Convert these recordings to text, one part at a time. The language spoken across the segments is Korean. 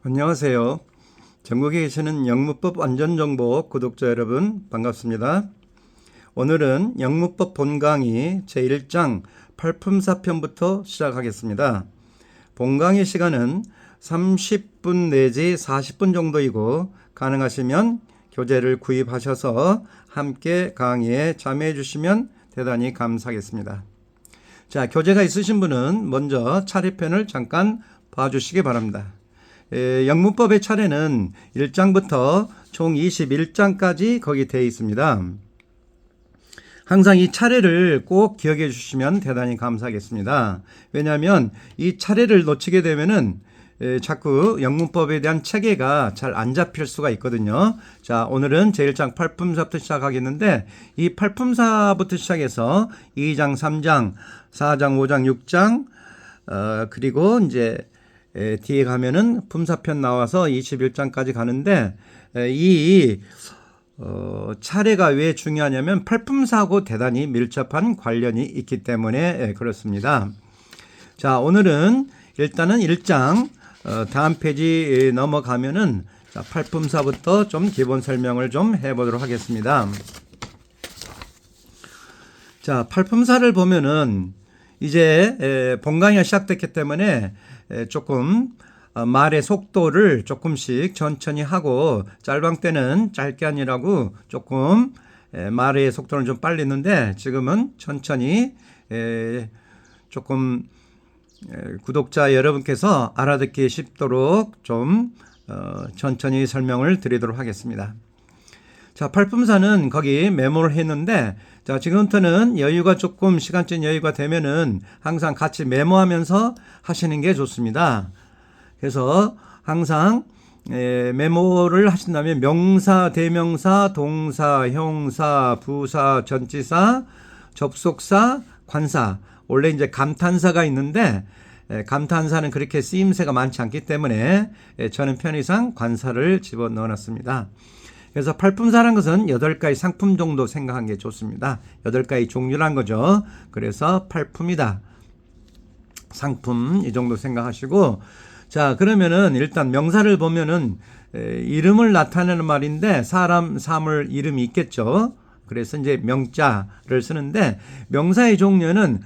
안녕하세요. 전국에 계시는 영문법 안전정보 구독자 여러분 반갑습니다. 오늘은 영문법 본강의 제1장 팔품사편부터 시작하겠습니다. 본강의 시간은 30분 내지 40분 정도이고 가능하시면 교재를 구입하셔서 함께 강의에 참여해 주시면 대단히 감사하겠습니다. 자, 교재가 있으신 분은 먼저 차례편을 잠깐 봐주시기 바랍니다. 영문법의 차례는 1장부터 총 21장까지 거기 되어 있습니다. 항상 이 차례를 꼭 기억해 주시면 대단히 감사하겠습니다. 왜냐하면 이 차례를 놓치게 되면은 자꾸 영문법에 대한 체계가 잘 안 잡힐 수가 있거든요. 자, 오늘은 제1장 팔품사부터 시작하겠는데 이 팔품사부터 시작해서 2장, 3장, 4장, 5장, 6장 그리고 이제 뒤에 가면은 품사편 나와서 21장까지 가는데 이 차례가 왜 중요하냐면 팔품사하고 대단히 밀접한 관련이 있기 때문에 그렇습니다. 자, 오늘은 일단은 1장 다음 페이지 넘어가면은 자, 팔품사부터 좀 기본 설명을 좀 해보도록 하겠습니다. 자, 팔품사를 보면은 이제 본강의가 시작됐기 때문에 조금 말의 속도를 조금씩 천천히 하고 짤방 때는 짧게 하느라고 조금 말의 속도를 좀 빨리 했는데 지금은 천천히 조금 구독자 여러분께서 알아듣기 쉽도록 좀 천천히 설명을 드리도록 하겠습니다. 자, 팔품사는 거기 메모를 했는데 자, 지금부터는 여유가 조금 시간적 여유가 되면은 항상 같이 메모하면서 하시는 게 좋습니다. 그래서 항상 메모를 하신다면 명사, 대명사, 동사, 형사, 부사, 전치사, 접속사, 관사. 원래 이제 감탄사가 있는데 감탄사는 그렇게 쓰임새가 많지 않기 때문에 저는 편의상 관사를 집어넣어 놨습니다. 그래서 팔품사라는 것은 8가지 상품 정도 생각한 게 좋습니다. 8가지 종류란 거죠. 그래서 팔품이다. 상품 이 정도 생각하시고 자, 그러면은 일단 명사를 보면은 이름을 나타내는 말인데 사람, 사물 이름이 있겠죠. 그래서 이제 명자를 쓰는데 명사의 종류는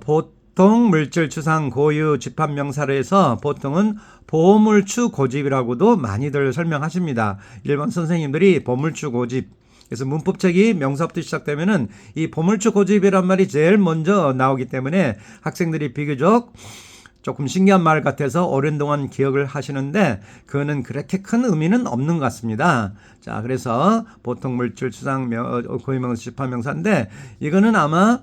보통 물질 추상 고유 집합 명사로 해서 보통은 보물추 고집이라고도 많이들 설명하십니다. 일반 선생님들이 보물추 고집. 그래서 문법책이 명사부터 시작되면은 이 보물추 고집이란 말이 제일 먼저 나오기 때문에 학생들이 비교적 조금 신기한 말 같아서 오랜 동안 기억을 하시는데 그거는 그렇게 큰 의미는 없는 것 같습니다. 자, 그래서 보통 물질 추상 고유명사 집합명사인데 이거는 아마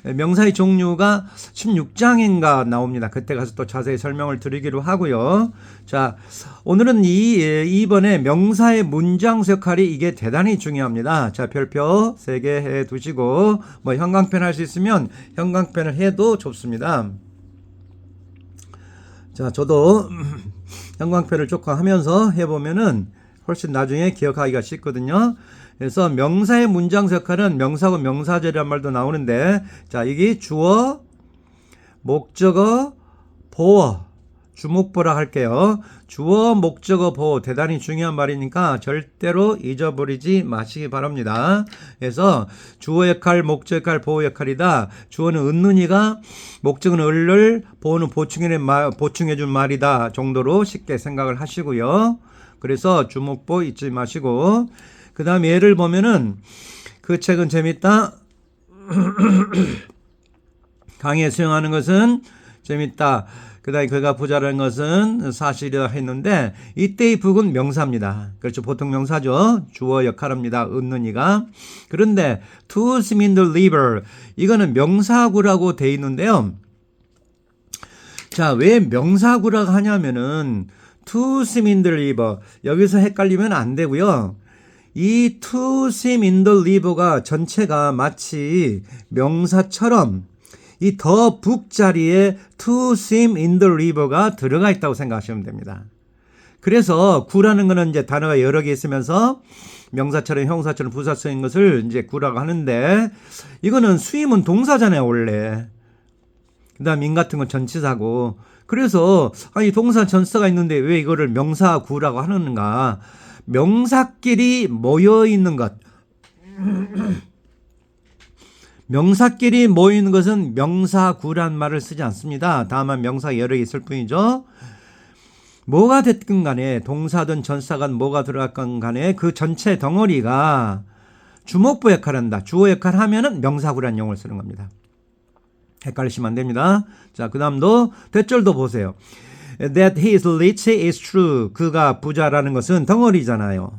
명사의 종류가 16장인가 나옵니다. 그때 가서 또 자세히 설명을 드리기로 하고요. 자, 오늘은 이번에 명사의 문장수 역할이 이게 대단히 중요합니다. 자, 별표 3개 해 두시고 뭐 형광펜 할 수 있으면 형광펜을 해도 좋습니다. 자, 저도 형광펜을 조금 하면서 해보면은 훨씬 나중에 기억하기가 쉽거든요. 그래서 명사의 문장수 역할은 명사고 명사절이란 말도 나오는데 자, 이게 주어, 목적어, 보어, 주목보라 할게요. 주어, 목적어, 보어 대단히 중요한 말이니까 절대로 잊어버리지 마시기 바랍니다. 그래서 주어 역할, 목적 역할, 보어 역할이다. 주어는 은는이가, 목적은 을을, 보어는 보충해준 말이다 정도로 쉽게 생각을 하시고요. 그래서 주목보 잊지 마시고 그 다음 예를 보면은 그 책은 재밌다. 강의에 수용하는 것은 재밌다. 그 다음에 그가 부자라는 것은 사실이다 했는데 이때의 북은 명사입니다. 그렇죠. 보통 명사죠. 주어 역할입니다. 은는이가. 그런데 to swim the river 이거는 명사구라고 돼 있는데요. 자, 왜 명사구라고 하냐면은 to swim in the river 여기서 헷갈리면 안 되고요. 이 to swim in the river가 전체가 마치 명사처럼 이 더 북 자리에 to swim in the river가 들어가 있다고 생각하시면 됩니다. 그래서 구라는 거는 이제 단어가 여러 개 있으면서 명사처럼 형사처럼 부사 쓰인 것을 이제 구라고 하는데 이거는 swim은 동사잖아요, 원래. 그 다음 in 같은 건 전치사고 그래서 아니 동사 전사가 있는데 왜 이거를 명사구라고 하는가? 명사끼리 모여 있는 것. 명사끼리 모이는 것은 명사구란 말을 쓰지 않습니다. 다만 명사 여러 개 있을 뿐이죠. 뭐가 됐든 간에 동사든 전사든 뭐가 들어갔건 간에 그 전체 덩어리가 주목부 역할을 한다. 주어 역할을 하면은 명사구란 용어를 쓰는 겁니다. 헷갈리시면 안 됩니다. 자, 그 다음도 대절도 보세요. That he is rich is true. 그가 부자라는 것은 덩어리잖아요.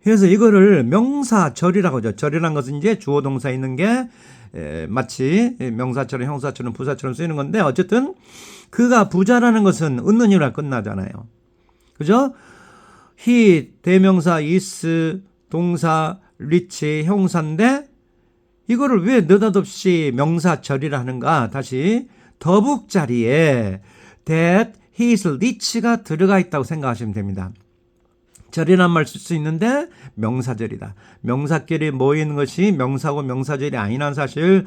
그래서 이거를 명사절이라고 하죠. 절이라는 것은 이제 주어 동사 있는 게 마치 명사처럼 형사처럼 부사처럼 쓰이는 건데 어쨌든 그가 부자라는 것은 은는이라 끝나잖아요. 그죠? he 대명사 is 동사 rich 형사인데 이거를 왜 느닷없이 명사절이라 하는가? 다시 더북 자리에 that he is rich가 들어가 있다고 생각하시면 됩니다. 절이란 말 쓸 수 있는데 명사절이다. 명사끼리 모이는 것이 명사고 명사절이 아니라는 사실.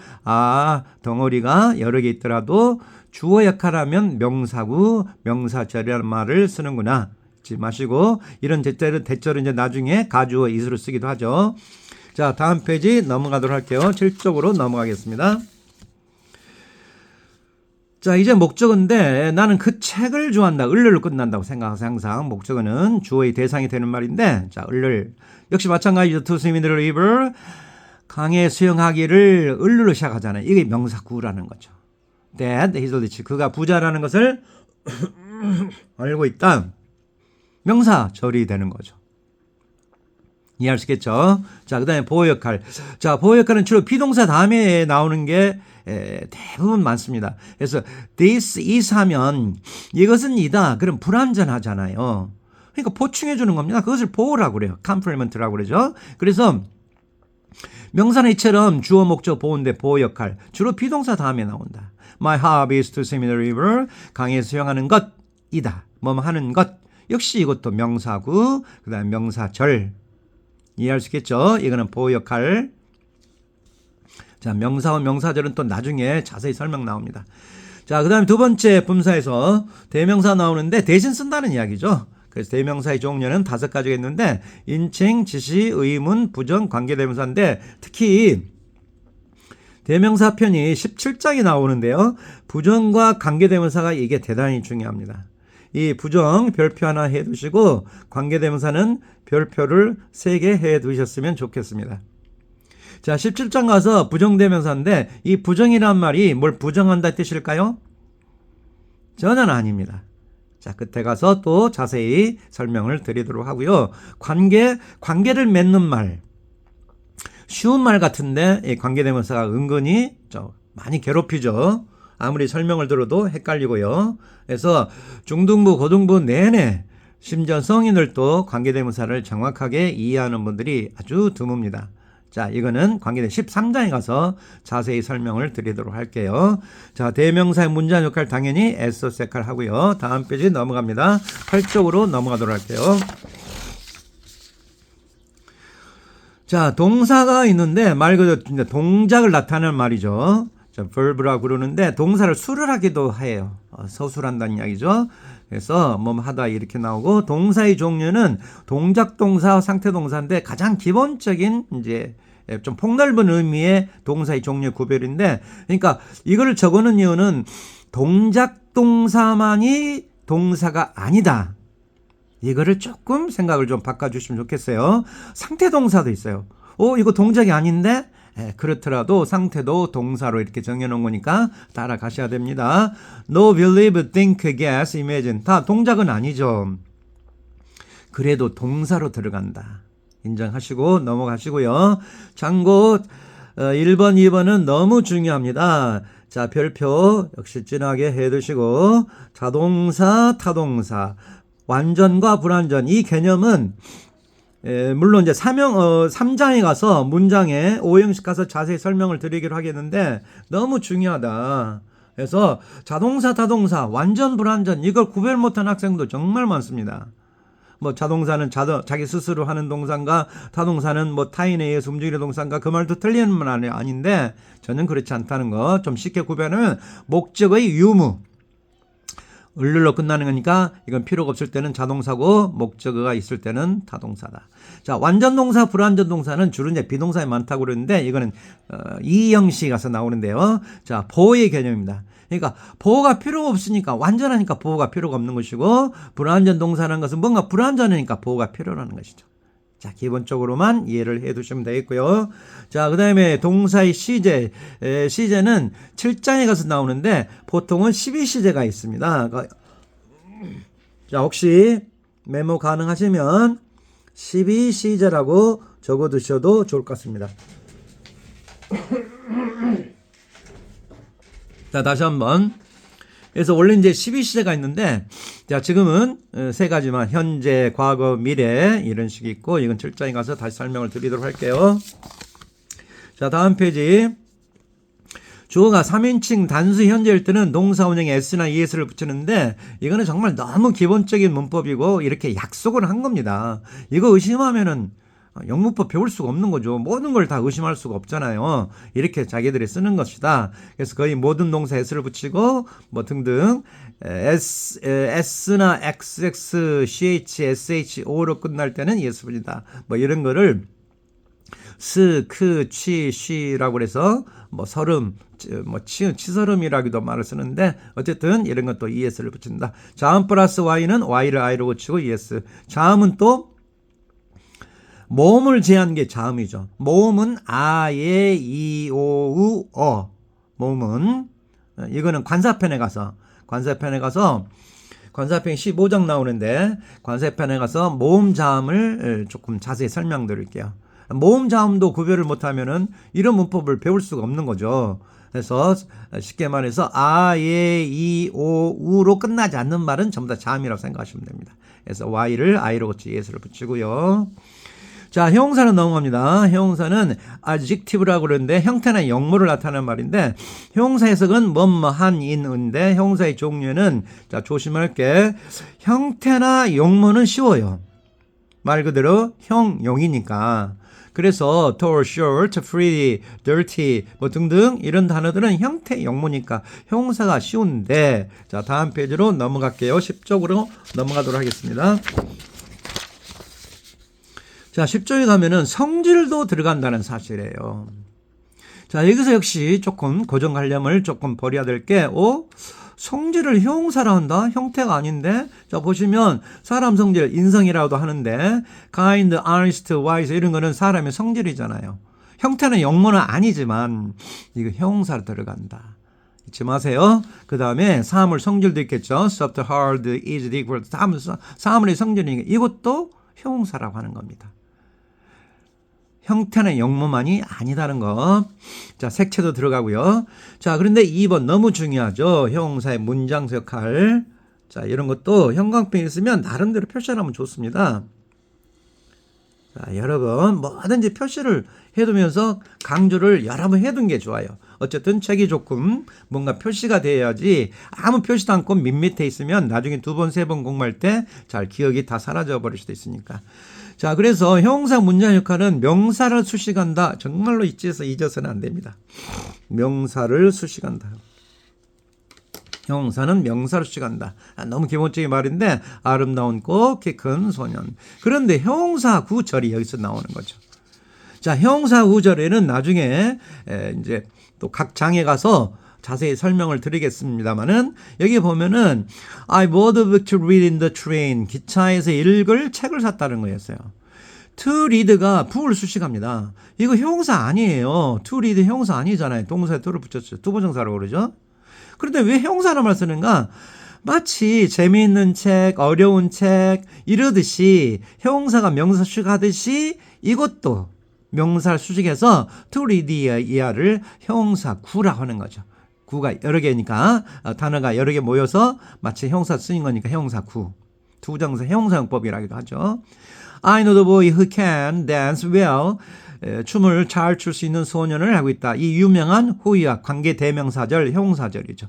덩어리가 여러 개 있더라도 주어 역할하면 명사구 명사절이라는 말을 쓰는구나. 잊지 마시고 이런 대절은 이제 나중에 가주어 is로 쓰기도 하죠. 자, 다음 페이지 넘어가도록 할게요. 7쪽으로 넘어가겠습니다. 자, 이제 목적어인데 나는 그 책을 좋아한다. 을르로 끝난다고 생각해서 항상 목적어는 주어의 대상이 되는 말인데, 자, 을르 역시 마찬가지죠. To swim in the river, 강에 수영하기를 을르로 시작하잖아요. 이게 명사구라는 거죠. That he is rich, 그가 부자라는 것을 알고 있다. 명사절이 되는 거죠. 이해할 수 있겠죠? 자, 그 다음에 보호 역할. 자, 보호 역할은 주로 비동사 다음에 나오는 게 대부분 많습니다. 그래서 this is 하면 이것은 이다. 그럼 불완전하잖아요. 그러니까 보충해 주는 겁니다. 그것을 보호라고 그래요. compliment라고 그러죠. 그래서 명사는 이처럼 주어 목적 보호인데 보호 역할. 주로 비동사 다음에 나온다. My hobby is to swim in the river. 강에 수영하는 것이다. 뭐뭐 하는 것. 역시 이것도 명사구, 그 다음에 명사절. 이해할 수 있겠죠? 이거는 보호 역할. 자, 명사와 명사절은 또 나중에 자세히 설명 나옵니다. 자, 그 다음에 두 번째 분사에서 대명사 나오는데 대신 쓴다는 이야기죠. 그래서 대명사의 종류는 5가지가 있는데 인칭, 지시, 의문, 부정, 관계대명사인데 특히 대명사 편이 17장이 나오는데요. 부정과 관계대명사가 이게 대단히 중요합니다. 이 부정 별표 하나 해두시고 관계대명사는 별표를 3개 해두셨으면 좋겠습니다. 자, 17장 가서 부정대명사인데 이 부정이란 말이 뭘 부정한다 뜻일까요? 전혀 아닙니다. 자, 끝에 가서 또 자세히 설명을 드리도록 하고요. 관계를 맺는 말. 쉬운 말 같은데 이 관계대명사가 은근히 많이 괴롭히죠. 아무리 설명을 들어도 헷갈리고요. 그래서 중등부, 고등부 내내 심지어 성인들도 관계대명사를 정확하게 이해하는 분들이 아주 드뭅니다. 자, 이거는 관계대 13장에 가서 자세히 설명을 드리도록 할게요. 자, 대명사의 문장 역할 당연히 에서스 역할 하고요. 다음 페이지 넘어갑니다. 8쪽으로 넘어가도록 할게요. 자, 동사가 있는데 말 그대로 동작을 나타내는 말이죠. 자, verb라고 그러는데 동사를 수를 하기도 해요. 서술한다는 이야기죠. 그래서 뭐 하다 이렇게 나오고 동사의 종류는 동작 동사, 상태 동사인데 가장 기본적인 이제 좀 폭넓은 의미의 동사의 종류 구별인데 그러니까 이거를 적어놓은 이유는 동작 동사만이 동사가 아니다. 이거를 조금 생각을 좀 바꿔주시면 좋겠어요. 상태 동사도 있어요. 이거 동작이 아닌데? 그렇더라도 상태도 동사로 이렇게 정해놓은 거니까 따라가셔야 됩니다. No, believe, think, guess, imagine 다 동작은 아니죠. 그래도 동사로 들어간다. 인정하시고 넘어가시고요. 참고 1번, 2번은 너무 중요합니다. 자, 별표 역시 진하게 해두시고 자동사, 타동사 완전과 불완전 이 개념은 물론 이제 3장에 가서 문장에 오형식 가서 자세히 설명을 드리기로 하겠는데 너무 중요하다. 그래서 자동사, 타동사, 완전, 불완전 이걸 구별 못한 학생도 정말 많습니다. 뭐 자동사는 자기 스스로 하는 동사인가 타동사는 뭐 타인에 의해서 움직이는 동사인가 그 말도 틀리는 말이 아닌데 저는 그렇지 않다는 거 좀 쉽게 구별하면 목적의 유무 을로 끝나는 거니까 이건 필요가 없을 때는 자동사고 목적어가 있을 때는 타동사다. 자, 완전 동사, 불완전 동사는 주로 이제 비동사에 많다고 그러는데 이거는 이영시 가서 나오는데요. 자, 보호의 개념입니다. 그러니까 보호가 필요가 없으니까 완전하니까 보호가 필요가 없는 것이고 불완전 동사라는 것은 뭔가 불완전하니까 보호가 필요라는 것이죠. 자, 기본적으로만 이해를 해 두시면 되겠고요. 자, 그 다음에 동사의 시제. 시제는 7장에 가서 나오는데 보통은 12시제가 있습니다. 자, 혹시 메모 가능하시면 12시제라고 적어 두셔도 좋을 것 같습니다. 자, 다시 한번. 그래서 원래 이제 12시제가 있는데, 자, 지금은 세 가지만, 현재, 과거, 미래, 이런 식이 있고, 이건 7장에 가서 다시 설명을 드리도록 할게요. 자, 다음 페이지. 주어가 3인칭 단수 현재일 때는 동사 원형에 s나 es를 붙이는데, 이거는 정말 너무 기본적인 문법이고, 이렇게 약속을 한 겁니다. 이거 의심하면은, 영문법 배울 수가 없는 거죠. 모든 걸 다 의심할 수가 없잖아요. 이렇게 자기들이 쓰는 것이다. 그래서 거의 모든 동사 s를 붙이고 뭐 등등 s나 xx, ch, sh, o로 끝날 때는 es 붙인다. 뭐 이런 거를 스, 크, 취, 쉬라고 그래서 뭐 서름, 뭐 치서름이라기도 말을 쓰는데 어쨌든 이런 것도 es를 붙인다. 자음 플러스 y는 y를 i로 고치고 es. 자음은 또 모음을 제한 게 자음이죠. 모음은 아, 예, 이, 오, 우, 어. 모음은 이거는 관사편에 가서 관사편 15장 나오는데 관사편에 가서 모음 자음을 조금 자세히 설명드릴게요. 모음 자음도 구별을 못하면은 이런 문법을 배울 수가 없는 거죠. 그래서 쉽게 말해서 아, 예, 이, 오, 우로 끝나지 않는 말은 전부 다 자음이라고 생각하시면 됩니다. 그래서 y를 i로 고치 es를 붙이고요. 자, 형용사는 넘어갑니다. 형용사는 adjective라고 그러는데 형태나 용모를 나타내는 말인데 형용사 해석은 뭐뭐한 인인데 형용사의 종류는 자, 조심할 게 형태나 용모는 쉬워요. 말 그대로 형용이니까. 그래서 tall, short, pretty, dirty 뭐 등등 이런 단어들은 형태 용모니까 형용사가 쉬운데 자, 다음 페이지로 넘어갈게요. 10쪽으로 넘어가도록 하겠습니다. 자, 10조에 가면은 성질도 들어간다는 사실이에요. 자, 여기서 역시 조금 고정관념을 조금 버려야 될 게, 성질을 형용사라 한다? 형태가 아닌데? 자, 보시면 사람 성질, 인성이라고도 하는데, kind, honest, wise 이런 거는 사람의 성질이잖아요. 형태는 용모는 아니지만, 이거 형용사로 들어간다. 잊지 마세요. 그 다음에 사물 성질도 있겠죠. soft, hard, easy, difficult. 사물의 성질이니까 이것도 형용사라고 하는 겁니다. 형태는 용모만이 아니다는 거. 자, 색채도 들어가고요. 자, 그런데 2번 너무 중요하죠. 형용사의 문장수 역할. 자, 이런 것도 형광펜이 있으면 나름대로 표시하면 좋습니다. 자, 여러분 뭐든지 표시를 해두면서 강조를 여러 번 해둔 게 좋아요. 어쨌든 책이 조금 뭔가 표시가 돼야지 아무 표시도 않고 밋밋해 있으면 나중에 2번, 3번 공부할 때 잘 기억이 다 사라져 버릴 수도 있으니까. 자, 그래서 형용사 문장 역할은 명사를 수식한다. 정말로 잊어서는 안 됩니다. 명사를 수식한다. 형용사는 명사를 수식한다. 너무 기본적인 말인데 아름다운 꽃, 키 큰 소년. 그런데 형용사 구절이 여기서 나오는 거죠. 자, 형용사 구절에는 나중에 이제 또 각 장에 가서 자세히 설명을 드리겠습니다만은 여기 보면은 I bought a book to read in the train. 기차에서 읽을 책을 샀다는 거였어요. To read가 부를 수식합니다. 이거 형용사 아니에요. To read 형용사 아니잖아요. 동사에 to를 붙였죠. 투부정사라고 그러죠. 그런데 왜 형용사란 말 쓰는가? 마치 재미있는 책, 어려운 책 이러듯이 형용사가 명사 수식하듯이 이것도 명사를 수식해서 to read 이하를 형용사 구라고 하는 거죠. 구가 여러 개니까 단어가 여러 개 모여서 마치 형용사 쓰인 거니까 형용사 구. 투부정사 형용사용법이라기도 하죠. I know the boy who can dance well. 춤을 잘 출 수 있는 소년을 알고 있다. 이 유명한 who야 관계 대명사절 형용사절이죠.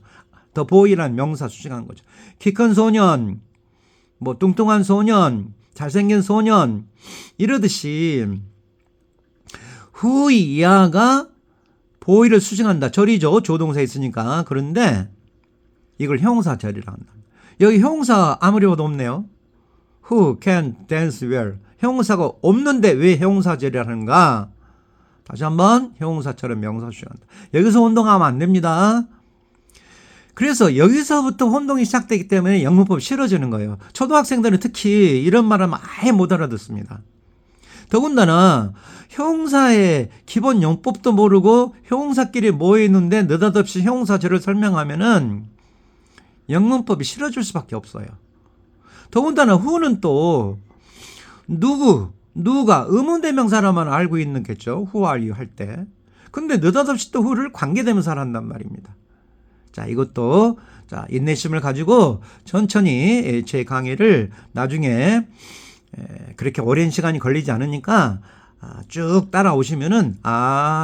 the boy라는 명사 수식하는 거죠. 키 큰 소년, 뭐 뚱뚱한 소년, 잘생긴 소년 이러듯이 who 이하가 보이를 수식한다. 절이죠. 조동사에 있으니까. 그런데 이걸 형용사절이라고 한다. 여기 형용사 아무리 봐도 없네요. Who can dance well. 형용사가 없는데 왜 형용사절이라 하는가? 다시 한번 형용사처럼 명사 수식한다. 여기서 혼동하면 안 됩니다. 그래서 여기서부터 혼동이 시작되기 때문에 영문법이 싫어지는 거예요. 초등학생들은 특히 이런 말하면 아예 못 알아듣습니다. 더군다나 형용사의 기본 용법도 모르고 형용사끼리 모여있는데 느닷없이 형용사절을 설명하면은 영문법이 싫어질 수밖에 없어요. 더군다나 who는 또 누가 의문대명사라만 알고 있는겠죠. Who are you 할 때. 근데 느닷없이 또 who를 관계대명사를 한단 말입니다. 자, 이것도 자, 인내심을 가지고 천천히 제 강의를 나중에 그렇게 오랜 시간이 걸리지 않으니까 쭉 따라오시면은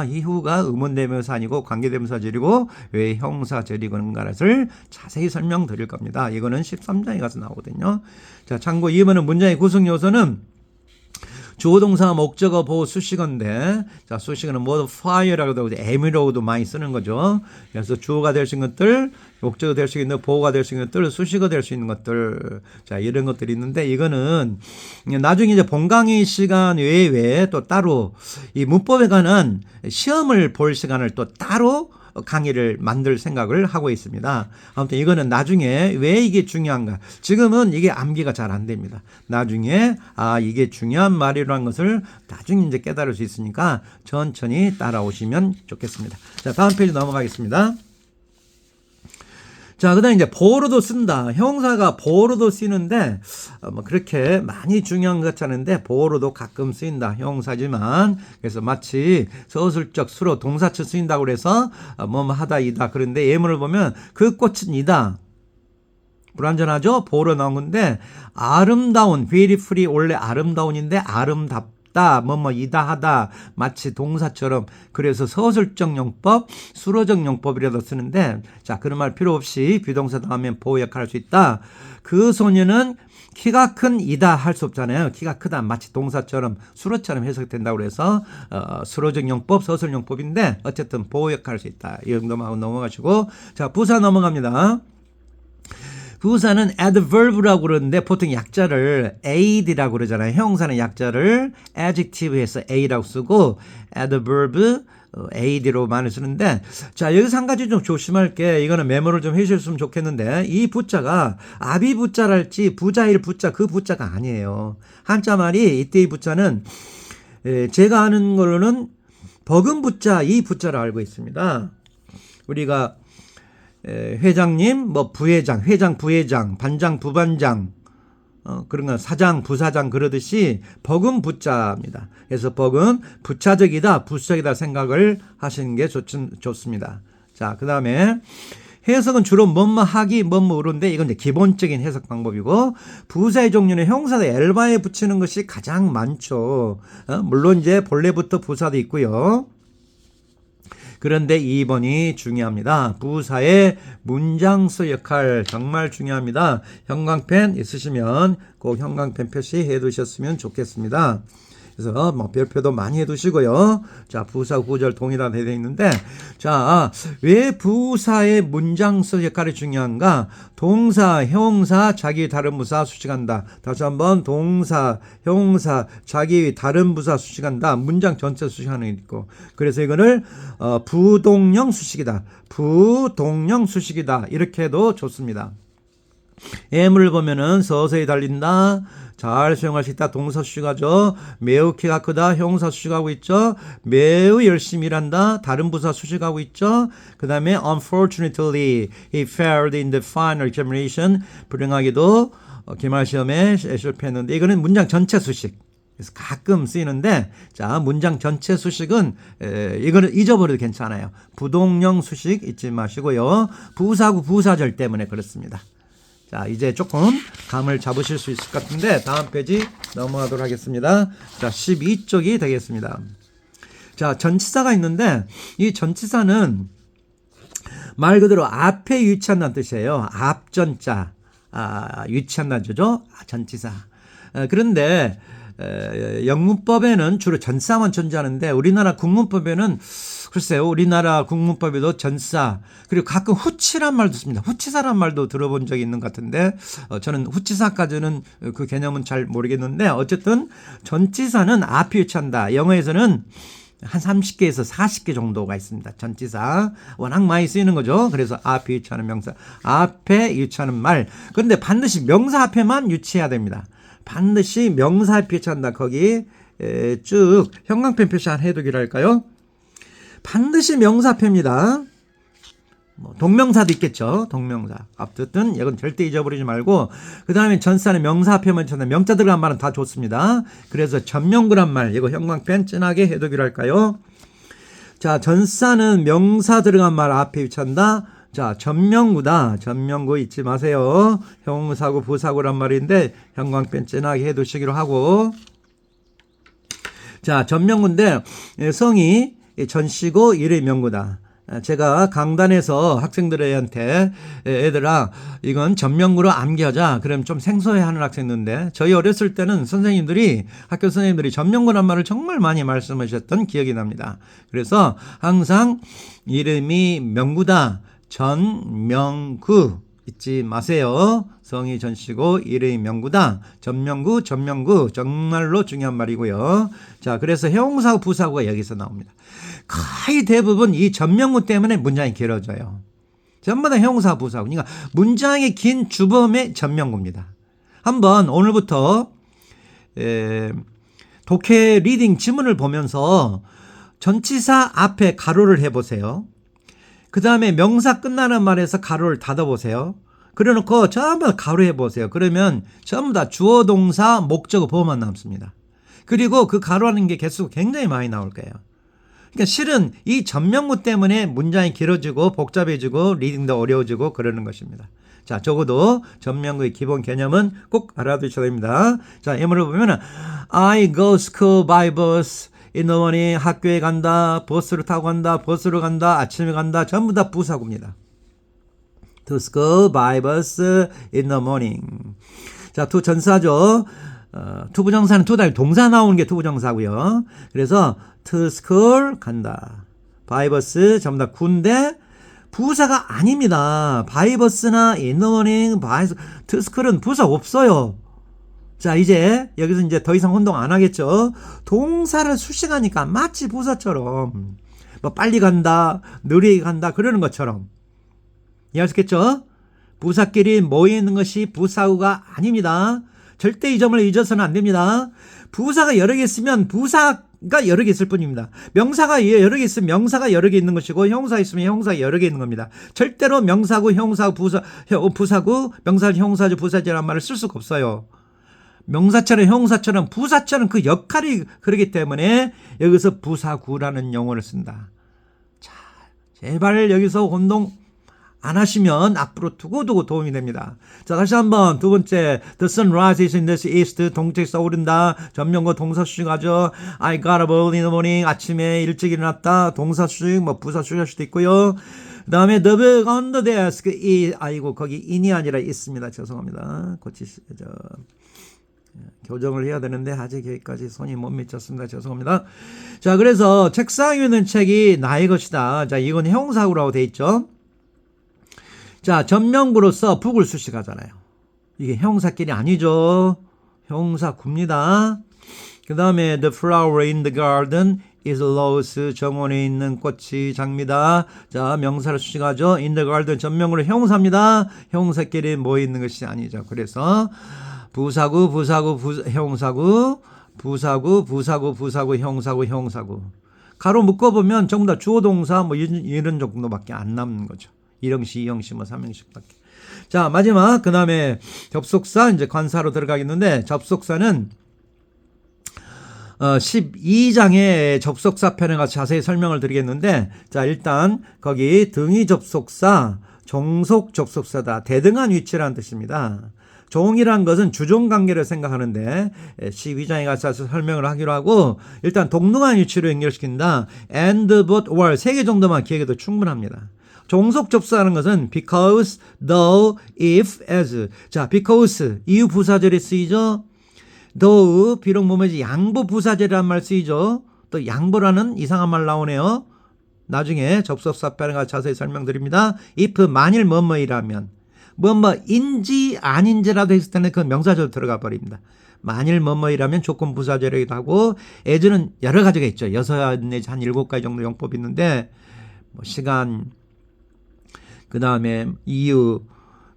이 후가 의문대명사 아니고 관계대명사절이고 왜 형사절이건가를 자세히 설명드릴 겁니다. 이거는 13장에 가서 나오거든요. 자, 참고 이번은 문장의 구성 요소는 주어동사 목적어 보호 수식어인데, 자, 수식어는 modifiera고도 하고 am이라고도 많이 쓰는 거죠. 그래서 주어가 될 수 있는 것들, 목적어 될 수 있는 보호가 될 수 있는 것들, 수식어 될 수 있는 것들, 자, 이런 것들이 있는데, 이거는 나중에 이제 본 강의 시간 외에 또 따로 이 문법에 관한 시험을 볼 시간을 또 따로 강의를 만들 생각을 하고 있습니다. 아무튼 이거는 나중에 왜 이게 중요한가? 지금은 이게 암기가 잘 안 됩니다. 나중에 이게 중요한 말이라는 것을 나중에 이제 깨달을 수 있으니까 천천히 따라오시면 좋겠습니다. 자, 다음 페이지 넘어가겠습니다. 자, 그 다음에 이제 보어로도 쓴다. 형용사가 보어로도 쓰이는데, 그렇게 많이 중요한 것 같지 않은데, 보어로도 가끔 쓰인다. 형용사지만. 그래서 마치 서술적 수로 동사처 쓰인다고 그래서, 하다, 이다. 그런데 예문을 보면, 그 꽃은 이다. 불완전하죠? 보어로 나온 건데, 아름다운, beautifully 원래 아름다운인데, 아름답다. 이다 하다 마치 동사처럼 그래서 서술적 용법, 수로적 용법이라도 쓰는데 자 그런 말 필요 없이 비동사 다음에 보호 역할을 할 수 있다. 그 소녀는 키가 큰 이다 할 수 없잖아요. 키가 크다 마치 동사처럼 수로처럼 해석된다고 그래서 수로적 용법, 서술 용법인데 어쨌든 보호 역할을 할 수 있다. 이 정도만 하고 넘어가시고 자 부사 넘어갑니다. 부사는 adverb라고 그러는데 보통 약자를 aid라고 그러잖아요. 형용사는 약자를 adjective에서 a라고 쓰고 adverb aid로 많이 쓰는데 자 여기서 한 가지 좀 조심할 게 이거는 메모를 좀 해주셨으면 좋겠는데 이 부자가 아비 부자랄지 부자일 부자 그 부자가 아니에요. 한자 말이 이때의 부자는 제가 아는 걸로는 버금 부자 이 부자를 알고 있습니다. 우리가 회장님, 부회장, 회장, 부회장, 반장, 부반장, 그런 건 사장, 부사장 그러듯이 버금 부자입니다. 그래서 버금 부차적이다, 부수적이다 생각을 하시는 게 좋습니다. 자, 그 다음에 해석은 주로 하기, 으로인데 이건 이제 기본적인 해석 방법이고 부사의 종류는 형사의 엘바에 붙이는 것이 가장 많죠. 물론 이제 본래부터 부사도 있고요. 그런데 2번이 중요합니다. 부사의 문장수 역할 정말 중요합니다. 형광펜 있으시면 꼭 형광펜 표시해 두셨으면 좋겠습니다. 그래서 별표도 많이 해두시고요. 자, 부사 구절 동일하게 되어 있는데, 자, 왜 부사의 문장수 역할이 중요한가? 동사, 형용사, 자기 다른 부사 수식한다. 다시 한번 동사, 형용사, 자기 다른 부사 수식한다. 문장 전체 수식하는 게 있고, 그래서 이거를 부동령 수식이다. 부동령 수식이다. 이렇게 해도 좋습니다. 예문을 보면은 서서히 달린다. 잘 수용할 수 있다. 동사 수식하죠. 매우 키가 크다. 형용사 수식하고 있죠. 매우 열심히 일한다. 다른 부사 수식하고 있죠. 그 다음에 unfortunately he failed in the final examination. 불행하게도 기말 시험에 실패했는데 이거는 문장 전체 수식. 그래서 가끔 쓰이는데 자 문장 전체 수식은 이거는 잊어버려도 괜찮아요. 부동령 수식 잊지 마시고요. 부사구 부사절 때문에 그렇습니다. 자, 이제 조금 감을 잡으실 수 있을 것 같은데 다음 페이지 넘어가도록 하겠습니다. 자, 12쪽이 되겠습니다. 자, 전치사가 있는데 이 전치사는 말 그대로 앞에 위치한다는 뜻이에요. 앞전자, 위치한다는 뜻이죠. 전치사. 그런데 영문법에는 주로 전사만 존재하는데 우리나라 국문법에는 글쎄요, 우리나라 국문법에도 전사 그리고 가끔 후치란 말도 씁니다. 후치사란 말도 들어본 적이 있는 것 같은데 저는 후치사까지는 그 개념은 잘 모르겠는데 어쨌든 전치사는 앞이 유치한다. 영어에서는 한 30개에서 40개 정도가 있습니다. 전치사 워낙 많이 쓰이는 거죠. 그래서 앞에 유치하는 명사, 앞에 유치하는 말. 그런데 반드시 명사 앞에만 유치해야 됩니다. 반드시 명사 앞에 유치한다. 거기 쭉 형광펜 표시 한 해두기로 할까요? 반드시 명사 앞입니다. 뭐 동명사도 있겠죠. 동명사. 어쨌든 이건 절대 잊어버리지 말고 그 다음에 전사는 명사 앞에만 쳤는데 명자 들어간 말은 다 좋습니다. 그래서 전명구란 말 이거 형광펜 진하게 해두기로 할까요? 자, 전사는 명사 들어간 말 앞에 위치한다. 자, 전명구다. 전명구 잊지 마세요. 형사구 부사구란 말인데 형광펜 진하게 해두시기로 하고 자, 전명구인데 성이 전시고 이름이 명구다. 제가 강단에서 학생들한테 애들아 이건 전명구로 암기하자. 그럼 좀 생소해하는 학생인데 저희 어렸을 때는 선생님들이 학교 선생님들이 전명구란 말을 정말 많이 말씀하셨던 기억이 납니다. 그래서 항상 이름이 명구다. 전명구 잊지 마세요. 성이 전시고 이름이 명구다. 전명구 정말로 중요한 말이고요. 자, 그래서 형용사구 부사구가 여기서 나옵니다. 거의 대부분 이 전명구 때문에 문장이 길어져요. 전부 다 형용사 부사구. 그러니까 문장이 긴 주범의 전명구입니다. 한번 오늘부터 독해 리딩 지문을 보면서 전치사 앞에 가로를 해보세요. 그 다음에 명사 끝나는 말에서 가로를 닫아보세요. 그래놓고 전부 다 가로 해보세요. 그러면 전부 다 주어 동사 목적어 보호만 남습니다. 그리고 그 가로하는 게 개수가 굉장히 많이 나올 거예요. 그러니까 실은 이 전명구 때문에 문장이 길어지고 복잡해지고 리딩도 어려워지고 그러는 것입니다. 자, 적어도 전명구의 기본 개념은 꼭 알아두셔야 됩니다. 자, 예문을 보면은 I go school by bus. in the morning. 학교에 간다. 버스를 타고 간다. 버스로 간다. 아침에 간다. 전부 다 부사구입니다. to school by bus in the morning. 자, to 전사죠. 투부정사는 to 다음에 동사 나오는 게 투부정사고요. 그래서 to school 간다. by bus 전부 다 군데 부사가 아닙니다. by bus나 in the morning, by to school은 부사 없어요. 자, 이제 여기서 이제 더 이상 혼동 안 하겠죠. 동사를 수식하니까 마치 부사처럼 뭐 빨리 간다, 느리게 간다 그러는 것처럼 이해하셨겠죠? 부사끼리 모여 있는 것이 부사구가 아닙니다. 절대 이 점을 잊어서는 안 됩니다. 부사가 여러 개 있으면 부사가 여러 개 있을 뿐입니다. 명사가 여러 개 있으면 명사가 여러 개 있는 것이고 형사 있으면 형사가 여러 개 있는 겁니다. 절대로 명사구, 형사구, 부사구, 명사를 형사주, 부사주라는 말을 쓸 수가 없어요. 명사처럼 형사처럼 부사처럼 그 역할이 그러기 때문에 여기서 부사구라는 용어를 쓴다. 자, 제발 여기서 혼동 안 하시면 앞으로 두고두고 도움이 됩니다. 자, 다시 한번 두 번째 The sun rises in the east. 동쪽에 떠오른다. 전명구 동사 수식하죠. I got up early in the morning. 아침에 일찍 일어났다. 동사 수식 뭐 부사 수식할 수도 있고요. 그 다음에 the book on the desk. 아이고 거기 in이 아니라 있습니다. 죄송합니다. 교정을 해야 되는데 아직 여기까지 손이 못 미쳤습니다. 죄송합니다. 자, 그래서 책상 위에 있는 책이 나의 것이다. 자, 이건 형사구라고 돼 있죠. 자, 전명구로서 북을 수식하잖아요. 이게 형사끼리 아니죠. 형사구입니다. 그 다음에 the flower in the garden is rose. 정원에 있는 꽃이 장미다. 자, 명사를 수식하죠. in the garden 전명구로 형사입니다. 형사끼리 모여 있는 것이 아니죠. 그래서 부사구, 형사구, 부사구, 형사구. 가로 묶어보면 전부 다 주어 동사 뭐 이런 정도밖에 안 남는 거죠. 1형시, 2형시, 뭐 3형식밖에. 자, 마지막 그 다음에 접속사 이제 관사로 들어가겠는데 접속사는 12장의 접속사 편에 가서 자세히 설명을 드리겠는데 자, 일단 거기 등위 접속사, 종속 접속사다. 대등한 위치라는 뜻입니다. 종이란 것은 주종관계를 생각하는데 12장에 가서 설명을 하기로 하고 일단 동등한 위치로 연결시킨다. and, but, or 3개 정도만 기억해도 충분합니다. 종속 접수하는 것은 because, though, if, as. 자, because 이유 부사절에 쓰이죠. though 비록 뭐뭐지 양보 부사절이란 말 쓰이죠. 또 양보라는 이상한 말 나오네요. 나중에 접속사 앞에가 자세히 설명드립니다. if 만일 뭐뭐이라면 뭐뭐인지 아닌지라도 했을 때는 그 명사절 들어가 버립니다. 만일 뭐뭐이라면 조건 부사절이기도 하고 as는 여러 가지가 있죠. 6 내지 한 7가지 정도 용법이 있는데 뭐 시간, 그 다음에 이유,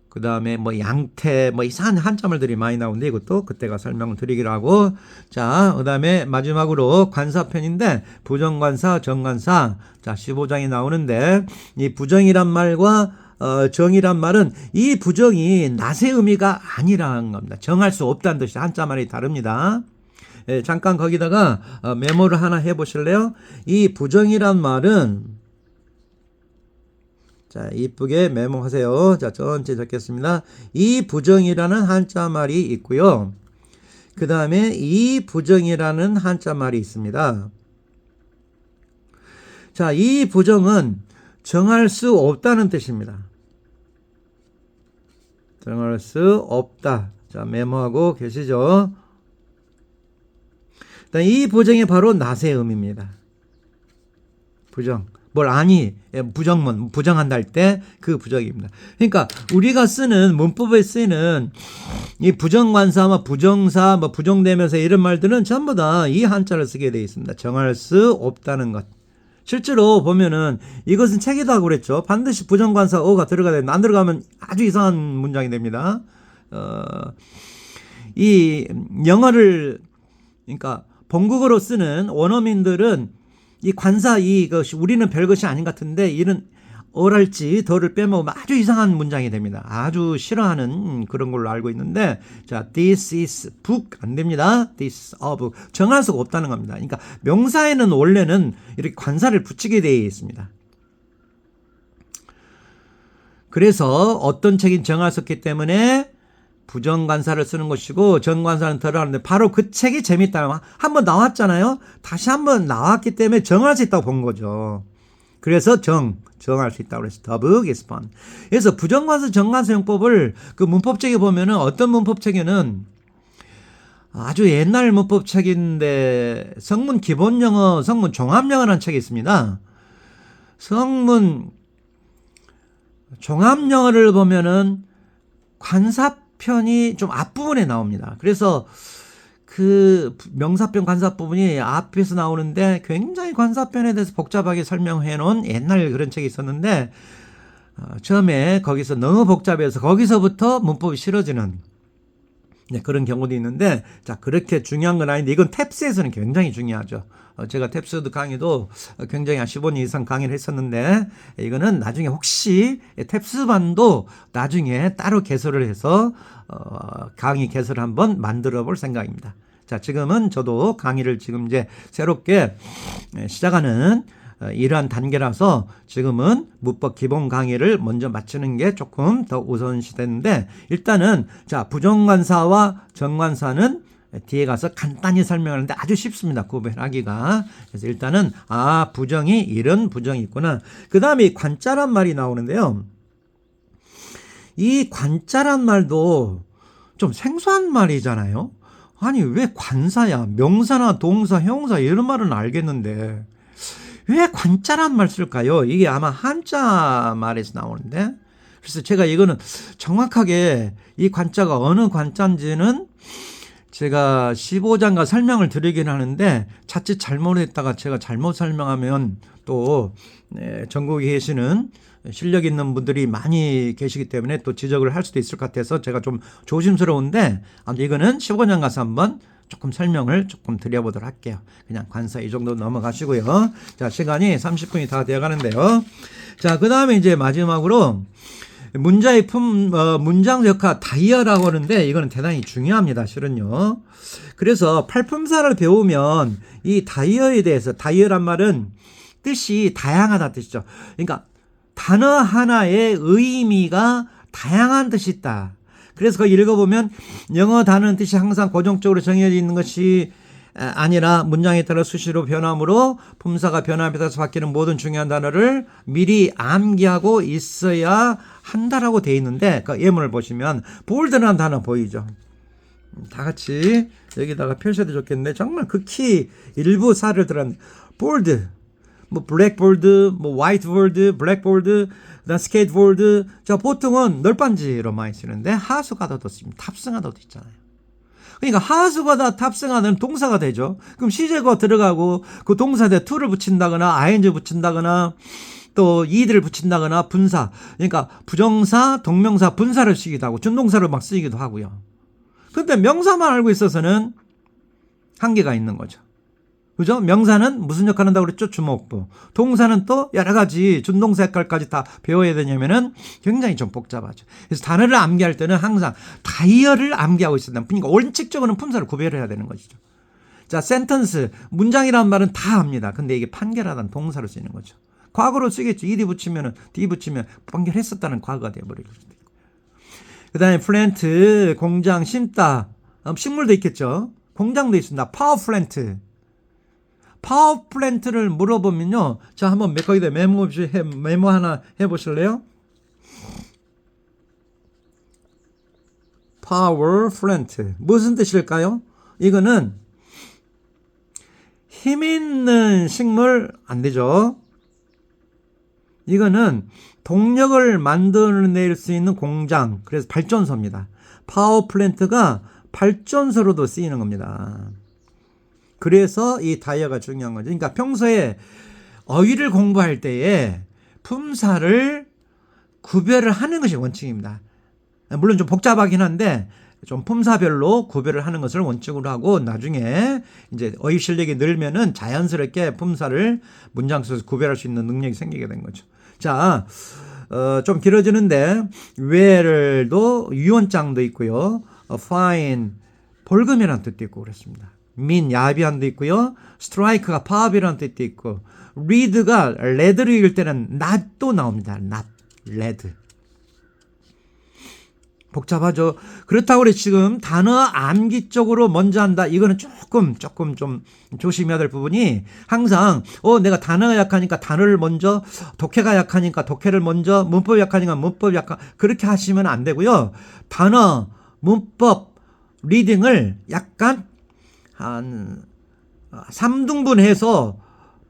그 다음에 뭐 양태, 뭐 이상한 한자말들이 많이 나오는데 이것도 그때가 설명을 드리기로 하고, 자, 그 다음에 마지막으로 관사편인데 부정관사, 정관사. 자, 15장이 나오는데 이 부정이란 말과 정이란 말은 이 부정이 낫의 의미가 아니라는 겁니다. 정할 수 없다는 뜻이 한자말이 다릅니다. 예, 잠깐 거기다가 메모를 하나 해보실래요? 이 부정이란 말은, 자, 이쁘게 메모하세요. 자, 전체 적겠습니다. 이 부정이라는 한자말이 있고요. 그 다음에 이 부정이라는 한자말이 있습니다. 자, 이 부정은 정할 수 없다는 뜻입니다. 정할 수 없다. 자, 메모하고 계시죠? 이 부정이 바로 낫의 의미입니다. 부정. 뭘 아니, 부정문, 부정한다 할 때 그 부정입니다. 그러니까 우리가 쓰는 문법에 쓰이는 이 부정관사, 부정사, 부정대명사 이런 말들은 전부 다 이 한자를 쓰게 되어 있습니다. 정할 수 없다는 것. 실제로 보면은 이것은 책에도 하고 그랬죠. 반드시 부정관사 어가 들어가야 됩니다. 안 들어가면 아주 이상한 문장이 됩니다. 이 영어를, 그러니까 본국어로 쓰는 원어민들은 이 관사 이것이 우리는 별것이 아닌 것 같은데 이런 어랄지 더를 빼먹으면 아주 이상한 문장이 됩니다. 아주 싫어하는 그런 걸로 알고 있는데, 자, this is book 안 됩니다. this is a book 정할 수가 없다는 겁니다. 그러니까 명사에는 원래는 이렇게 관사를 붙이게 되어 있습니다. 그래서 어떤 책인 정할 수 없기 때문에 부정관사를 쓰는 것이고 정관사는 들어가는데 바로 그 책이 재밌다. 한번 나왔잖아요. 다시 한번 나왔기 때문에 정할 수 있다고 본 거죠. 그래서 정할 수 있다고 그랬어요. The book is fun. 그래서 부정관사, 정관사 용법을 그 문법책에 보면은 어떤 문법책에는 아주 옛날 문법책인데 성문 기본영어, 성문 종합영어라는 책이 있습니다. 성문 종합영어를 보면은 관사편이 좀 앞부분에 나옵니다. 그래서 그 명사편 관사 부분이 앞에서 나오는데 굉장히 관사편에 대해서 복잡하게 설명해 놓은 옛날 그런 책이 있었는데 처음에 거기서 너무 복잡해서 거기서부터 문법이 싫어지는 그런 경우도 있는데, 자, 그렇게 중요한 건 아닌데 이건 탭스에서는 굉장히 중요하죠. 제가 탭스 강의도 굉장히 한 15년 이상 강의를 했었는데 이거는 나중에 혹시 탭스반도 나중에 따로 개설을 해서 강의 개설을 한번 만들어 볼 생각입니다. 자, 지금은 저도 강의를 지금 이제 새롭게 시작하는 이러한 단계라서 지금은 문법 기본 강의를 먼저 마치는 게 조금 더 우선시되는데, 일단은 자, 부정관사와 정관사는 뒤에 가서 간단히 설명하는데 아주 쉽습니다. 구별하기가. 그래서 일단은 부정이 이런 부정이 있구나. 그 다음에 관자란 말이 나오는데요. 이 관자란 말도 좀 생소한 말이잖아요. 아니 왜 관사야? 명사나 동사, 형용사 이런 말은 알겠는데 왜 관자란 말 쓸까요? 이게 아마 한자 말에서 나오는데, 그래서 제가 이거는 정확하게 이 관자가 어느 관자인지는 제가 15장과 설명을 드리긴 하는데 자칫 잘못했다가 제가 잘못 설명하면 또 전국에 계시는 실력 있는 분들이 많이 계시기 때문에 또 지적을 할 수도 있을 것 같아서 제가 좀 조심스러운데, 아무튼 이거는 15장 가서 한번 조금 설명을 조금 드려보도록 할게요. 그냥 관사 이 정도 넘어가시고요. 자, 시간이 30분이 다 되어 가는데요. 자, 그 다음에 이제 마지막으로 문자의 문장 역할 다이어라고 하는데 이거는 대단히 중요합니다. 실은요. 그래서 팔품사를 배우면 이 다이어에 대해서, 다이어란 말은 뜻이 다양하다 뜻이죠. 그러니까 단어 하나의 의미가 다양한 뜻이 있다. 그래서 그 읽어보면 영어 단어는 뜻이 항상 고정적으로 정해져 있는 것이 아니라 문장에 따라 수시로 변함으로 품사가 변화하면서 바뀌는 모든 중요한 단어를 미리 암기하고 있어야 한다라고 되어 있는데, 그 예문을 보시면 볼드라는 단어 보이죠. 다 같이 여기다가 펼쳐도 좋겠는데 정말 극히 일부 사를 들었는데 보드, 뭐 블랙보드, 뭐 화이트보드, 블랙보드, 그다음 스케이트보드. 자, 보통은 널빤지로 많이 쓰는데 하수가다도 씁니다. 탑승하다도 있잖아요. 그러니까 하수가다 탑승하는 동사가 되죠. 그럼 시제가 들어가고 그 동사에 to를 붙인다거나 ing 붙인다거나 또 ed를 붙인다거나 분사. 그러니까 부정사, 동명사, 분사를 쓰기도 하고 준동사를 막 쓰기도 하고요. 근데 명사만 알고 있어서는 한계가 있는 거죠. 그죠? 명사는 무슨 역할 한다고 그랬죠? 주목부. 동사는 또 여러 가지 준동사 역할까지 다 배워야 되냐면은 굉장히 좀 복잡하죠. 그래서 단어를 암기할 때는 항상 다이어를 암기하고 있어야 됩니다. 그러니까 원칙적으로는 품사를 구별해야 되는 것이죠. 자, 센턴스, 문장이라는 말은 다 합니다. 근데 이게 판결하다는 동사로 쓰이는 거죠. 과거로 쓰겠죠. ed 붙이면은, d 붙이면 판결했었다는 과거가 되어버리고. 그 다음에 플랜트, 공장, 심다. 식물도 있겠죠. 공장도 있습니다. 파워 플랜트. 파워 플랜트를 물어보면요. 자, 한번 거기다 메모 하나 해보실래요? 파워 플랜트. 무슨 뜻일까요? 이거는 힘 있는 식물 안 되죠. 이거는 동력을 만들어낼 수 있는 공장, 그래서 발전소입니다. 파워 플랜트가 발전소로도 쓰이는 겁니다. 그래서 이 다이어가 중요한 거죠. 그러니까 평소에 어휘를 공부할 때에 품사를 구별을 하는 것이 원칙입니다. 물론 좀 복잡하긴 한데 좀 품사별로 구별을 하는 것을 원칙으로 하고 나중에 이제 어휘 실력이 늘면은 자연스럽게 품사를 문장 속에서 구별할 수 있는 능력이 생기게 된 거죠. 자, 좀 길어지는데 where도 유언장도 있고요. fine 벌금이라는 뜻도 있고 그렇습니다. mean 야비한 뜻도 있고요. strike가 파업이라는 뜻도 있고 read가 red를 읽을 때는 not도 나옵니다. not, red. 복잡하죠. 그렇다고 그래 지금 단어 암기 쪽으로 먼저 한다. 이거는 조금 좀 조심해야 될 부분이 항상 내가 단어가 약하니까 단어를 먼저, 독해가 약하니까 독해를 먼저, 문법이 약하니까 문법이 약하, 그렇게 하시면 안 되고요. 단어, 문법, 리딩을 약간 한 3등분해서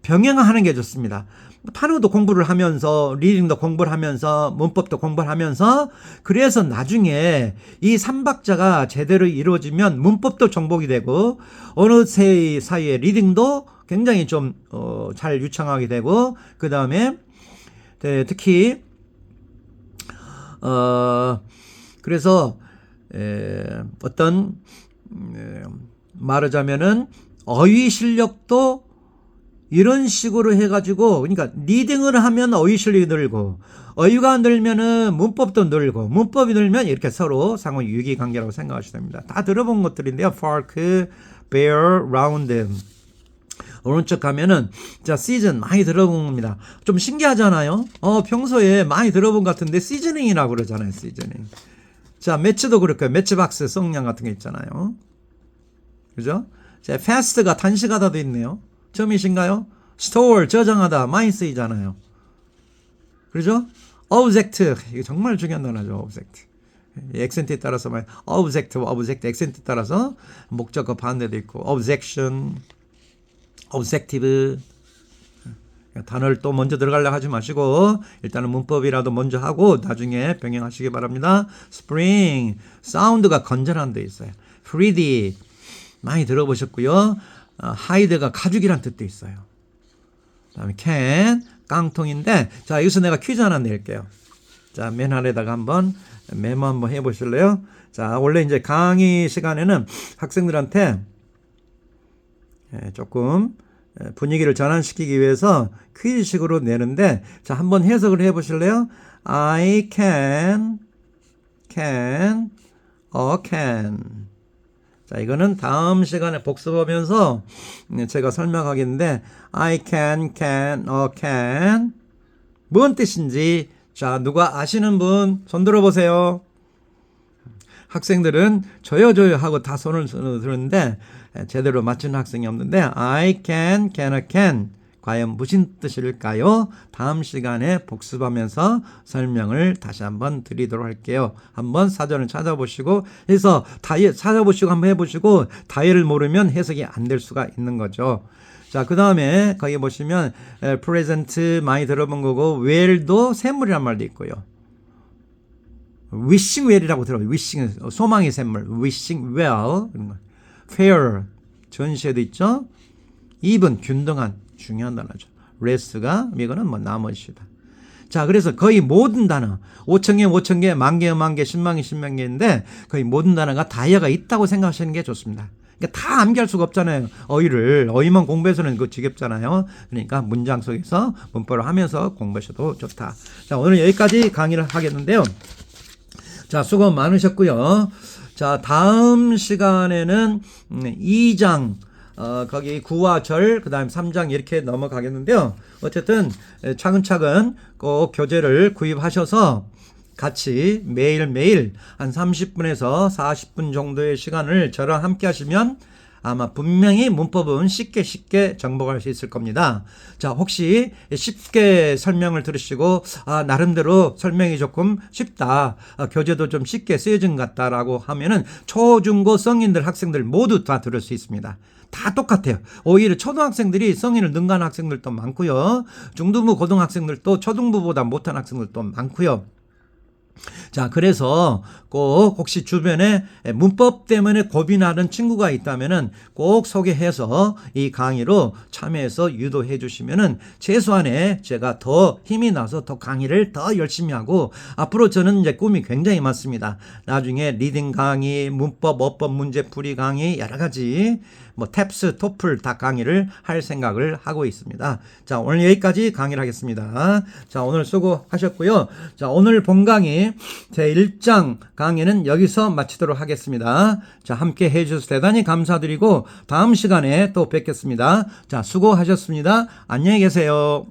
병행하는 게 좋습니다. 단어도 공부를 하면서 리딩도 공부를 하면서 문법도 공부를 하면서 그래서 나중에 이 3박자가 제대로 이루어지면 문법도 정복이 되고 어느 사이에 리딩도 굉장히 좀 잘 유창하게 되고 그 다음에 특히 그래서 어떤 말하자면은 어휘 실력도 이런 식으로 해가지고, 그러니까 리딩을 하면 어휘 실력이 늘고, 어휘가 늘면은 문법도 늘고, 문법이 늘면 이렇게 서로 상호 유기 관계라고 생각하셔야 됩니다. 다 들어본 것들인데요. park, bear, round. 오른쪽 가면은 자 시즌 많이 들어본 겁니다. 좀 신기하잖아요. 평소에 많이 들어본 것 같은데 시즈닝이라고 그러잖아요. 시즈닝. 자 매치도 그럴 거예요. 매치박스 성냥 같은 게 있잖아요. 그죠? 자 fast가 단식하다도 있네요. 처음이신가요? store 저장하다 많이 쓰이잖아요. 그렇죠? object 이거 정말 중요한 단어죠. object 액센트에 따라서 많이 object 액센트에 따라서 목적어 반대도 있고 objection, objective 단어를 또 먼저 들어가려고 하지 마시고 일단은 문법이라도 먼저 하고 나중에 병행하시기 바랍니다. spring 사운드가 건전한 데 있어요. pretty 많이 들어보셨고요. 하이드가 가죽이란 뜻도 있어요. 그 다음에 can, 깡통인데, 자, 여기서 내가 퀴즈 하나 낼게요. 자, 맨 아래다가 한번 메모 한번 해보실래요? 자, 원래 이제 강의 시간에는 학생들한테 조금 분위기를 전환시키기 위해서 퀴즈식으로 내는데, 자, 한번 해석을 해보실래요? I can, can. 자, 이거는 다음 시간에 복습하면서 제가 설명하겠는데 I can, can. 뭔 뜻인지 자 누가 아시는 분 손 들어보세요. 학생들은 저요 하고 다 손을 드는데 제대로 맞추는 학생이 없는데 I can. 과연 무슨 뜻일까요? 다음 시간에 복습하면서 설명을 다시 한번 드리도록 할게요. 한번 사전을 찾아보시고 해서 찾아보시고 한번 해보시고 다이를 모르면 해석이 안 될 수가 있는 거죠. 자, 그 다음에 거기 보시면 present 많이 들어본 거고 well도 샘물이란 말도 있고요. wishing well이라고 들어요. wishing 소망의 샘물, wishing well, fair 전시에도 있죠. even 균등한 중요한 단어죠. less가 이거는 뭐 나머지다. 자, 그래서 거의 모든 단어 5,000개, 5,000개, 10,000개, 10,000개, 10만 개, 10만 개인데 거의 모든 단어가 다이어가 있다고 생각하시는 게 좋습니다. 그러니까 다 암기할 수가 없잖아요. 어휘만 공부해서는 그거 지겹잖아요. 그러니까 문장 속에서 문법을 하면서 공부하셔도 좋다. 자, 오늘 여기까지 강의를 하겠는데요. 자, 수고 많으셨고요. 자, 다음 시간에는 2장 거기 구와 절, 그 다음 3장 이렇게 넘어가겠는데요. 어쨌든 차근차근 꼭 교재를 구입하셔서 같이 매일매일 한 30분에서 40분 정도의 시간을 저랑 함께 하시면 아마 분명히 문법은 쉽게 정복할 수 있을 겁니다. 자, 혹시 쉽게 설명을 들으시고 나름대로 설명이 조금 쉽다, 교재도 좀 쉽게 쓰여진 것 같다라고 하면은 초중고 성인들 학생들 모두 다 들을 수 있습니다. 다 똑같아요. 오히려 초등학생들이 성인을 능가하는 학생들도 많고요. 중등부 고등학생들도 초등부보다 못한 학생들도 많고요. 자, 그래서 꼭 혹시 주변에 문법 때문에 고민하는 친구가 있다면은 꼭 소개해서 이 강의로 참여해서 유도해 주시면은 최소한의 제가 더 힘이 나서 더 강의를 더 열심히 하고 앞으로 저는 이제 꿈이 굉장히 많습니다. 나중에 리딩 강의, 문법, 어법 문제풀이 강의 여러 가지 뭐 탭스, 토플 다 강의를 할 생각을 하고 있습니다. 자, 오늘 여기까지 강의를 하겠습니다. 자, 오늘 수고하셨고요. 자, 오늘 본 강의 제1장 강의는 여기서 마치도록 하겠습니다. 자, 함께 해주셔서 대단히 감사드리고 다음 시간에 또 뵙겠습니다. 자, 수고하셨습니다. 안녕히 계세요.